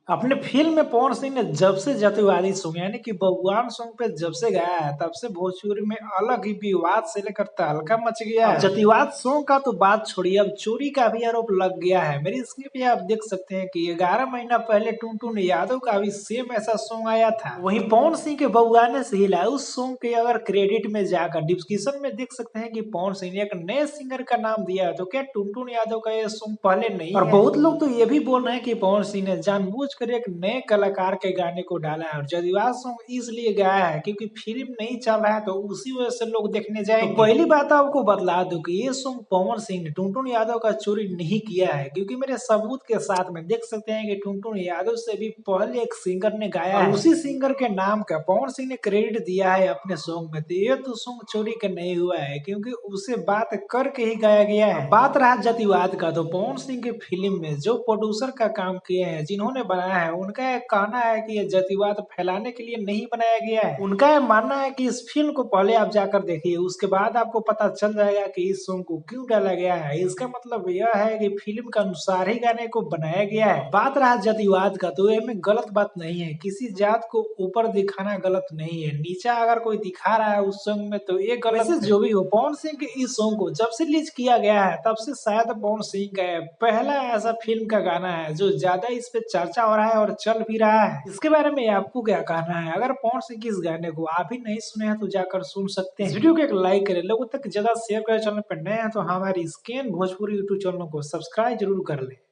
अपने फिल्म में पवन सिंह ने जब से जातिवादी सॉन्ग यानी कि बबुआन सॉन्ग पे जब से गाया है तब से भोजपुरी में अलग ही विवाद से लेकर तहलका मच गया है। जातिवाद सॉन्ग का तो बात छोड़िए, अब चोरी का भी आरोप लग गया है। मेरी स्क्रीन पे आप देख सकते हैं कि 11 महीना पहले टुनटुन यादव का भी सेम ऐसा सॉन्ग आया था, वहीं पवन सिंह के बबुआने से ही लाया। उस सॉन्ग के अगर क्रेडिट में जाकर डिस्क्रिप्शन में देख सकते हैं कि पवन सिंह ने एक नए सिंगर का नाम दिया है, तो क्या टुनटुन यादव का ये सॉन्ग पहले नहीं और बहुत लोग तो ये भी बोल रहे हैं कि पवन सिंह ने जानबूझकर एक नए कलाकार के गाने को डाला है और जातिवाद सॉन्ग इसलिए गाया है क्योंकि फिल्म नहीं चल रहा है, तो उसी वजह से लोग देखने जाएंगे। तो पहली बात आपको बतला दूं कि ये सॉन्ग पवन सिंह ने टुनटुन यादव का चोरी नहीं किया है, क्योंकि मेरे सबूत के साथ में देख सकते हैं कि टुनटुन यादव से भी पहले एक सिंगर ने गाया है, उसी सिंगर के नाम का पवन सिंह ने क्रेडिट दिया है अपने सॉन्ग में। तो ये तो सॉन्ग चोरी का नहीं हुआ है क्योंकि उसे बात करके ही गाया गया है। बात रहा जातिवाद का, तो पवन सिंह की फिल्म में जो प्रोड्यूसर का काम किए हैं, जिन्होंने बनाया है, उनका यह कहना है कि ये जातिवाद फैलाने के लिए नहीं बनाया गया है। उनका यह मानना है कि इस फिल्म को पहले आप जाकर देखिए, उसके बाद आपको पता चल जाएगा कि इस सॉन्ग को क्यों डाला गया है। इसका मतलब यह है कि फिल्म के अनुसार ही गाने को बनाया गया है। बात रहा जातिवाद का, तो इसमें गलत बात नहीं है, किसी जात को ऊपर दिखाना गलत नहीं है। नीचा अगर कोई दिखा रहा है उस सॉन्ग में तो ये गलत है। जो भी हो, पवन सिंह के इस सॉन्ग को जब से रिलीज किया गया है तब से शायद पवन सिंह का पहला ऐसा फिल्म का गाना है जो ज्यादा इस पे चर्चा हो रहा है और चल भी रहा है। इसके बारे में आपको क्या कहना है? अगर पवन सिंह के इस गाने को आप ही नहीं सुने हैं तो जाकर सुन सकते हैं। इस वीडियो को एक लाइक करें, लोगों तक ज्यादा शेयर करें। चैनल पर नए हैं तो हमारी स्कैन भोजपुरी यूट्यूब चैनल को सब्सक्राइब जरूर कर ले।